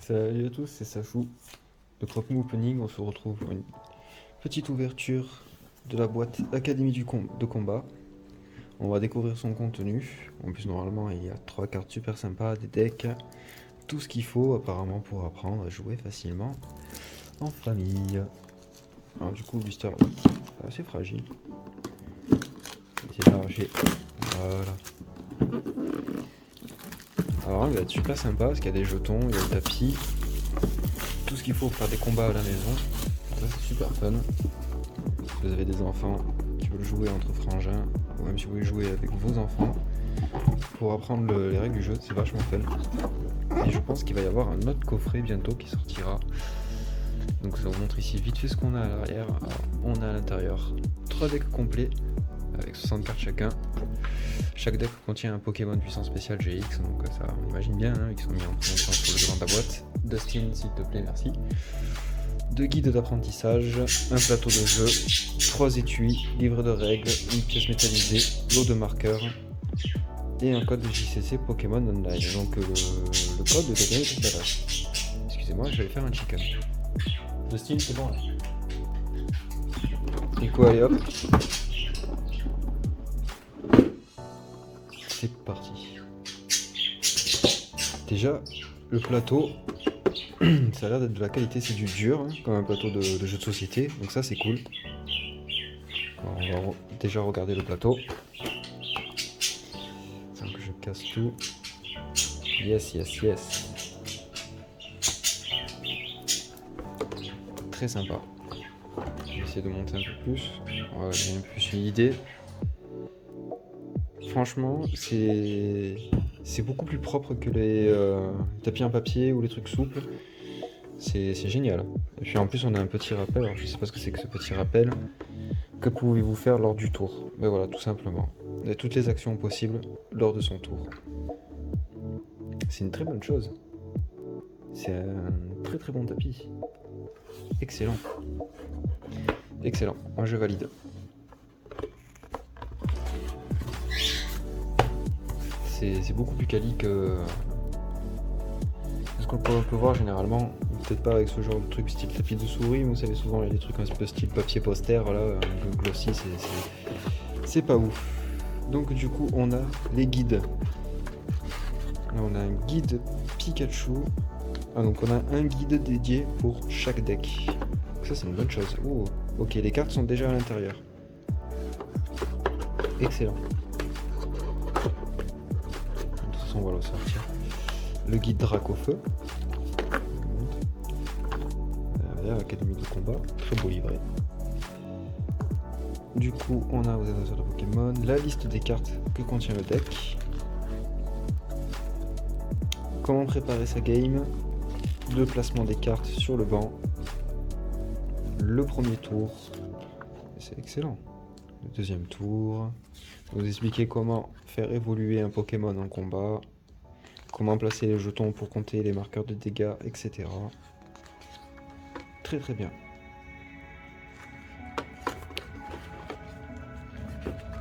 Salut à tous, c'est Safou de Croque-Mou Opening. On se retrouve pour une petite ouverture de la boîte Académie de combat. On va découvrir son contenu. En plus, normalement, il y a 3 cartes super sympas, des decks, tout ce qu'il faut apparemment pour apprendre à jouer facilement en famille. Alors, du coup, le blister est assez fragile. C'est l'arracher. Voilà. Alors, il va être super sympa parce qu'il y a des jetons, il y a le tapis, tout ce qu'il faut pour faire des combats à la maison. Ça, c'est super fun. Si vous avez des enfants qui veulent jouer entre frangins, ou même si vous voulez jouer avec vos enfants, pour apprendre les règles du jeu, c'est vachement fun. Et je pense qu'il va y avoir un autre coffret bientôt qui sortira. Donc ça vous montre ici vite fait ce qu'on a à l'arrière. Alors, on a à l'intérieur 3 decks complets avec 60 cartes chacun. Chaque deck contient un Pokémon puissance spéciale GX, donc ça on imagine bien, hein, ils sont mis en promotion sur le devant de la boîte. Dustin, s'il te plaît, merci. 2 guides d'apprentissage, un plateau de jeu, 3 étuis, livre de règles, une pièce métallisée, lot de marqueurs et un code de JCC Pokémon Online. Donc le code de donné tout à l'heure. Excusez-moi, je vais faire un chicken. Dustin, c'est bon là. Nico, allez hop. C'est parti. Déjà, le plateau, ça a l'air d'être de la qualité, c'est du dur, hein, comme un plateau de jeu de société, donc ça c'est cool. Alors, on va déjà regarder le plateau. Sans que je casse tout. Yes, yes, yes. Très sympa. Je vais essayer de monter un peu plus. Voilà, j'ai un peu plus une idée. Franchement, c'est beaucoup plus propre que les tapis en papier ou les trucs souples. C'est génial. Et puis en plus, on a un petit rappel. Alors, je sais pas ce que c'est que ce petit rappel. Que pouvez-vous faire lors du tour? Ben voilà, tout simplement. Et toutes les actions possibles lors de son tour. C'est une très bonne chose. C'est un très très bon tapis. Excellent. Excellent. Moi je valide. C'est beaucoup plus quali que ce qu'on peut voir généralement. Peut-être pas avec ce genre de truc style tapis de souris, mais vous savez, souvent il y a des trucs un peu style papier poster, voilà, glossy, c'est pas ouf. Donc du coup on a les guides. Là on a un guide Pikachu. Ah, donc on a un guide dédié pour chaque deck. Ça c'est une bonne chose. Oh, ok, les cartes sont déjà à l'intérieur. Excellent. De toute façon on va le sortir. Le guide Dracofeu. Académie de combat, très beau livret. Du coup, on a aux adversaires de Pokémon la liste des cartes que contient le deck, comment préparer sa game, le placement des cartes sur le banc, le premier tour, c'est excellent. Le deuxième tour, vous expliquer comment faire évoluer un Pokémon en combat, comment placer les jetons pour compter les marqueurs de dégâts, etc. Très très bien.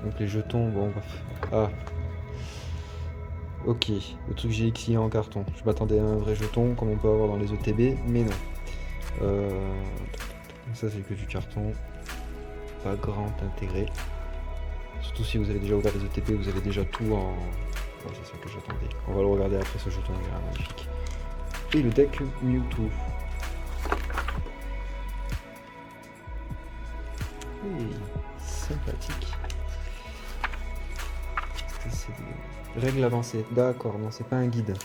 Donc les jetons, bon bref. Ah. Ok, le truc GXI en carton. Je m'attendais à un vrai jeton comme on peut avoir dans les ETB, mais non. Ça c'est que du carton. Pas grand intérêt. Surtout si vous avez déjà ouvert les ETB, vous avez déjà tout en... Ouais, c'est ça que j'attendais. On va le regarder après ce jeton, il est magnifique. Et le deck Mewtwo. Sympathique. C'est des règles avancées. D'accord, non, c'est pas un guide.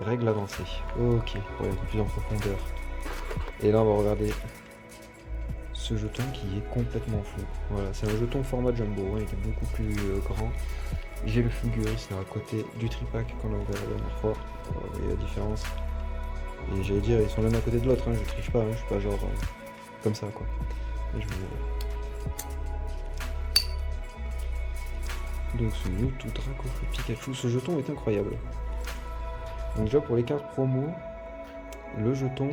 Règles avancées. Ok, pour aller un peu plus en profondeur. Et là, on va regarder ce jeton qui est complètement fou. Voilà, c'est un jeton format jumbo, hein, il est beaucoup plus grand. J'ai le Fulguris là à côté du tripack qu'on a ouvert la dernière fois. Vous voyez la différence. Et j'allais dire, ils sont l'un à côté de l'autre, hein, je triche pas, hein, je suis pas genre comme ça quoi. Et je vous... Donc ce Mewtwo, Dracofeu, Pikachu, ce jeton est incroyable. Donc déjà pour les cartes promo, le jeton,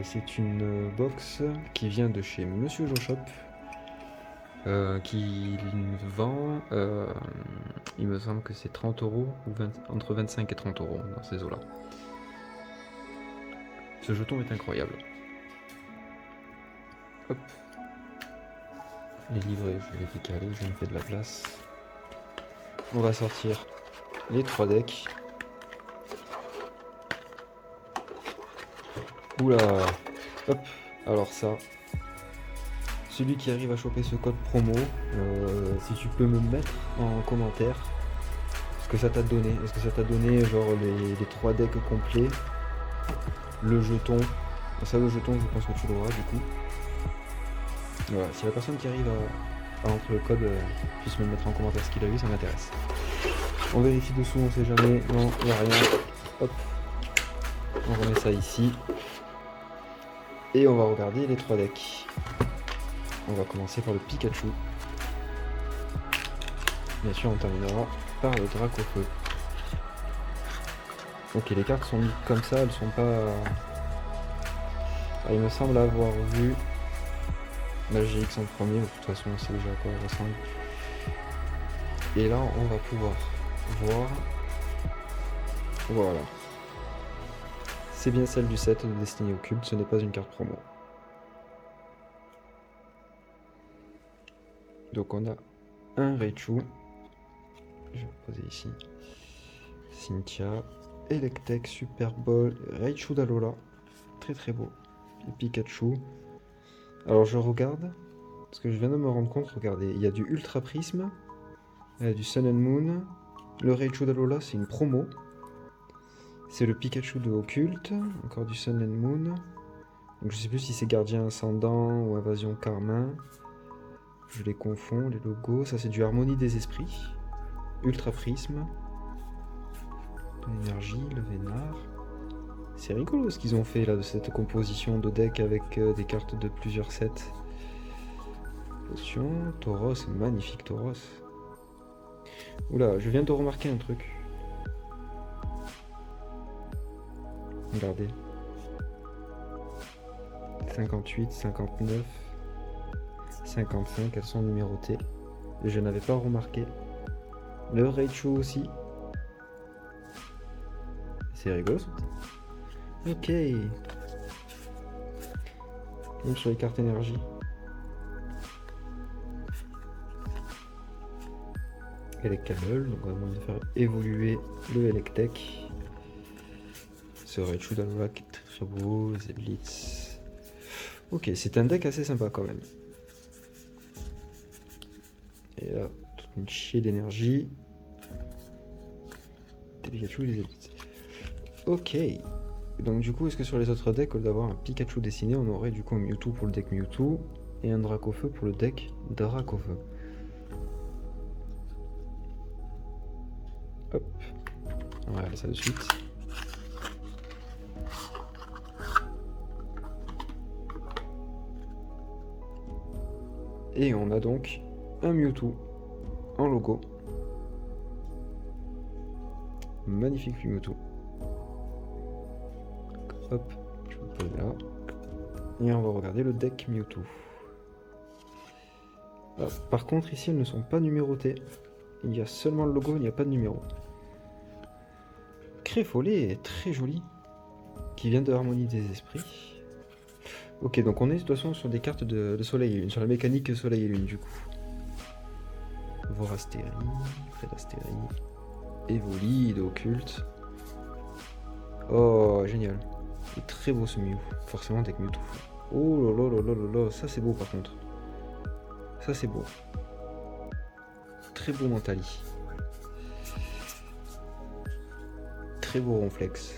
c'est une box qui vient de chez Monsieur Joe Shop, qui vend, il me semble que c'est 30 € ou entre 25 et 30 € dans ces eaux-là. Ce jeton est incroyable. Hop. Les livrets, je vais les décaler, je me fais de la place. On va sortir les 3 decks. Oula. Hop. Alors ça. Celui qui arrive à choper ce code promo, si tu peux me mettre en commentaire ce que ça t'a donné. Est-ce que ça t'a donné genre les 3 decks complets, le jeton. Ça, le jeton, je pense que tu l'auras du coup. Voilà, si la personne qui arrive à entrer le code puisse me mettre en commentaire ce qu'il a eu, ça m'intéresse. On vérifie dessous, on sait jamais. Non, il n'y a rien. Hop. On remet ça ici. Et on va regarder les 3 decks. On va commencer par le Pikachu. Bien sûr, on terminera par le Dracofeu. Ok, les cartes sont mises comme ça, elles sont pas... Ah, il me semble avoir vu la GX en premier, de toute façon on sait déjà à quoi elle ressemble. Et là, on va pouvoir voir... Voilà. C'est bien celle du set de Destiny Occulte, ce n'est pas une carte promo. Donc on a un Raichu, je vais le poser ici, Cynthia, Electek, Super Ball, Raichu d'Alola, très très beau, et Pikachu. Alors je regarde, parce que je viens de me rendre compte, regardez, il y a du Ultra Prisme, il y a du Sun and Moon, le Raichu d'Alola c'est une promo, c'est le Pikachu de Occulte, encore du Sun and Moon, donc je sais plus si c'est Gardien Ascendant ou Invasion Carmin. Je les confonds, les logos. Ça, c'est du Harmonie des Esprits. Ultra Prisme. De l'énergie, le Vénard. C'est rigolo ce qu'ils ont fait là de cette composition de deck avec des cartes de plusieurs sets. Potion, Tauros, magnifique Tauros. Oula, je viens de remarquer un truc. Regardez. 58, 59. 55, elles sont numérotées. Et je n'avais pas remarqué. Le Raichu aussi. C'est rigolo ça. Ok. Même sur les cartes énergie. Electabuzz, donc on va demander de faire évoluer le Electek. Ce Raichu d'Alola qui est très beau, les Blitz. Ok, c'est un deck assez sympa quand même. Et là, toute une chier d'énergie. Des Pikachu et des Blitz. Ok. Donc du coup, est-ce que sur les autres decks, au lieu d'avoir un Pikachu dessiné, on aurait du coup un Mewtwo pour le deck Mewtwo et un Dracofeu pour le deck Dracofeu. Hop. On va regarder ça de suite. Et on a donc un Mewtwo en logo. Magnifique Mewtwo. Hop, je vais le poser là. Et on va regarder le deck Mewtwo. Alors, par contre, ici, elles ne sont pas numérotées. Il y a seulement le logo, il n'y a pas de numéro. Créfollet est très joli. Qui vient de Harmonie des Esprits. Ok, donc on est de toute façon sur des cartes de Soleil et Lune, sur la mécanique Soleil et Lune du coup. Vorastérie, Prédastérie, Evoli, Occulte. Oh, génial. Il est très beau ce Mew, forcément avec Mewtwo. Oh là là là là là, ça c'est beau par contre. Ça c'est beau. Très beau Mentali. Très beau Ronflex.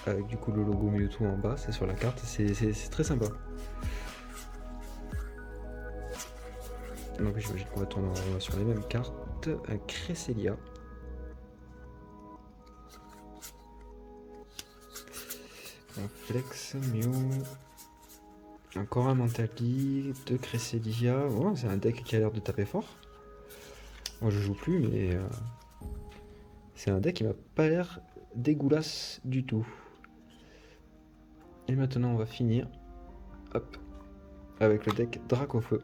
Avec du coup le logo Mewtwo en bas, c'est sur la carte, c'est très sympa. Donc j'imagine qu'on va tourner en rond sur les mêmes cartes. Un Cresselia. Un Flex, Mew. Encore un Mentali, deux Cresselia. Oh, c'est un deck qui a l'air de taper fort. Moi je joue plus, mais c'est un deck qui m'a pas l'air dégueulasse du tout. Et maintenant on va finir, hop, avec le deck Dracofeu.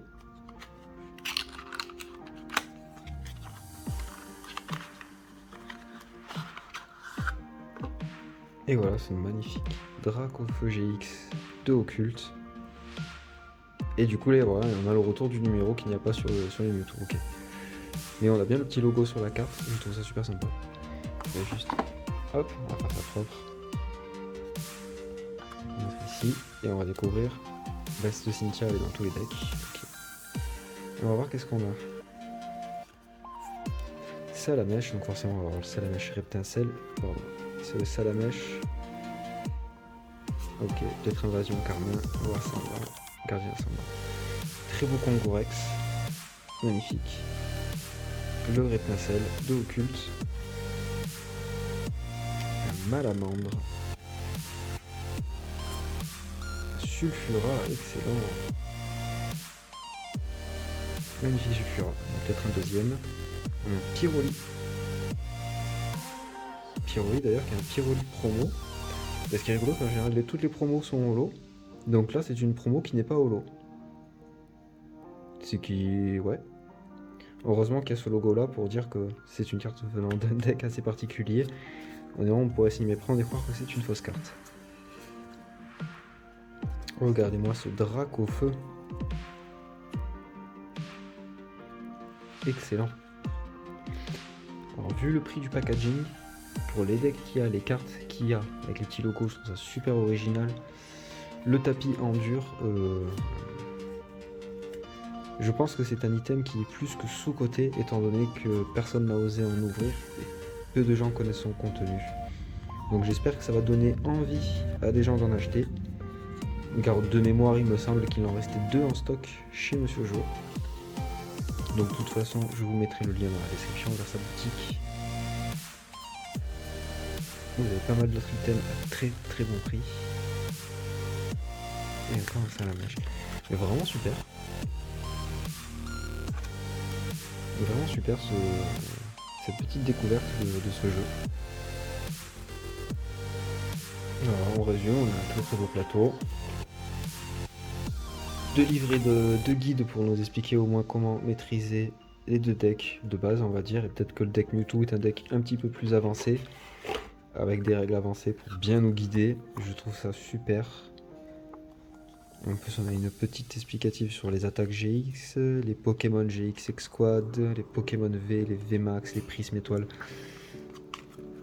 Et voilà, ce magnifique Dracofeu GX de Occulte. Et du coup, là, voilà, on a le retour du numéro qu'il n'y a pas sur les Mewtwo. Ok. Mais on a bien le petit logo sur la carte, je trouve ça super sympa. On va juste, hop, on va faire ça propre. On va mettre ici, et on va découvrir Veste de Cynthia, elle est dans tous les decks. Okay. Et on va voir qu'est-ce qu'on a. Salamèche, donc forcément on va avoir le Salamèche Reptincelle. Pardon, c'est le Salamèche. Ok, peut-être Invasion Carmin, on va voir ça, on va. Gardien Samba. Très beau Congorex, magnifique. Le Reptincelle de Occulte. Un Malamandre. Sulfura, excellent. Magnifique Sulfura. Peut-être un deuxième. Un Pyroli. Pyroli d'ailleurs, qui est un Pyroli promo. Et ce qui est rigolo, c'est qu'en général, toutes les promos sont holo. Donc là, c'est une promo qui n'est pas holo. C'est qui. Ouais. Heureusement qu'il y a ce logo là pour dire que c'est une carte venant d'un deck assez particulier. Honnêtement, on pourrait s'y méprendre et croire que c'est une fausse carte. Regardez-moi ce Dracofeu. Excellent. Alors, vu le prix du packaging, pour les decks qu'il y a, les cartes qu'il y a, avec les petits logos, je trouve ça super original. Le tapis en dur, je pense que c'est un item qui est plus que sous-coté, étant donné que personne n'a osé en ouvrir et peu de gens connaissent son contenu. Donc j'espère que ça va donner envie à des gens d'en acheter. Car de mémoire, il me semble qu'il en restait 2 en stock chez Monsieur Jo. Donc de toute façon, je vous mettrai le lien dans la description vers sa boutique. Vous avez pas mal d'autres items à très très bon prix. Et encore un Salamèche. Mais vraiment super. Vraiment super cette petite découverte de ce jeu. Alors, en résumé, on a un très très beau plateau. 2 livrets de guides pour nous expliquer au moins comment maîtriser les 2 decks de base, on va dire. Et peut-être que le deck Mewtwo est un deck un petit peu plus avancé, avec des règles avancées pour bien nous guider. Je trouve ça super. En plus, on a une petite explicative sur les attaques GX, les Pokémon GX X-Squad, les Pokémon V, les VMAX, les Prismes étoiles.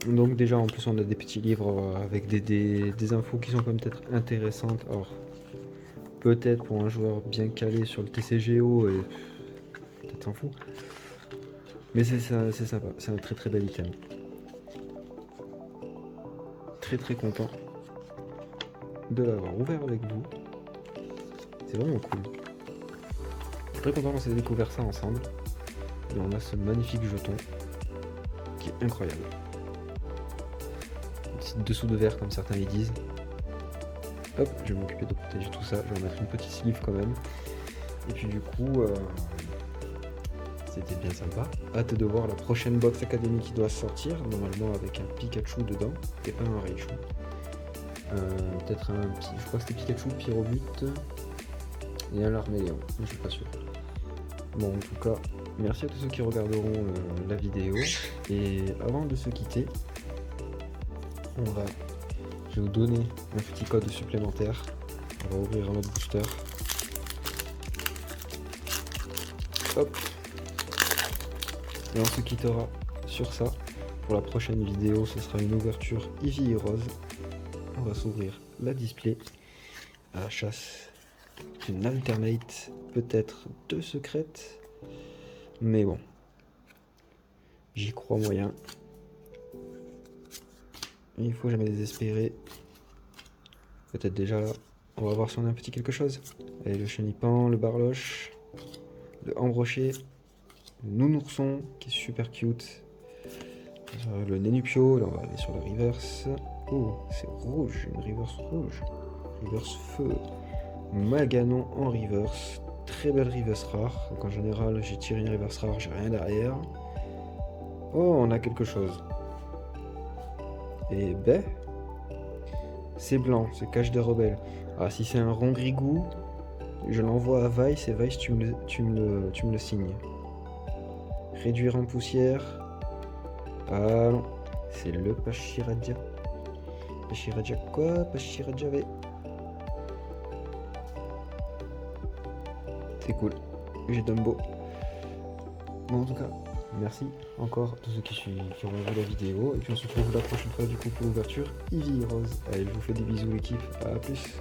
Donc déjà, en plus, on a des petits livres avec des infos qui sont quand même peut-être intéressantes. Alors, peut-être pour un joueur bien calé sur le TCGO, et peut-être s'en fout. Mais c'est sympa, c'est un très très bel item. Très très content de l'avoir ouvert avec vous. C'est vraiment cool. Très content qu'on s'est découvert ça ensemble. Et on a ce magnifique jeton qui est incroyable. Un petit dessous de verre comme certains les disent. Hop, je vais m'occuper de protéger tout ça. Je vais mettre une petite sleeve quand même. Et puis du coup, c'était bien sympa. Hâte de voir la prochaine box Academy qui doit sortir. Normalement avec un Pikachu dedans et pas un Raichu. Peut-être un petit. Je crois que c'était Pikachu, Pyrobut. Et un Larméléon, mais je suis pas sûr. Bon, en tout cas, merci à tous ceux qui regarderont la vidéo. Et avant de se quitter, je vais vous donner un petit code supplémentaire. On va ouvrir un autre booster. Hop. Et on se quittera sur ça. Pour la prochaine vidéo, ce sera une ouverture Eevee et Rose. On va s'ouvrir la display à la chasse d'une alternate, peut-être 2 secrètes, mais bon, j'y crois moyen. Il faut jamais désespérer. Peut-être déjà là, on va voir si on a un petit quelque chose. Allez, le chenipan, le barloche, le ambroché, le nounourson qui est super cute, le nénupio. Là on va aller sur la reverse. Oh, c'est rouge, une reverse rouge, reverse feu. Maganon en reverse, très belle reverse rare. Donc en général, j'ai tiré une reverse rare, j'ai rien derrière. Oh, on a quelque chose. Et ben, c'est blanc, c'est Cache des Rebelles. Ah, si c'est un Rongrigou, je l'envoie à Vice et Vice, tu me le signes. Réduire en poussière. Ah non, c'est le Pachiradia. Pashiraja quoi? Pashirajave. C'est cool. J'ai Dumbo. Bon, en tout cas, merci encore à tous ceux qui ont vu la vidéo. Et puis on se retrouve la prochaine fois du coup pour l'ouverture Eevee Rose. Allez, je vous fais des bisous l'équipe. À plus.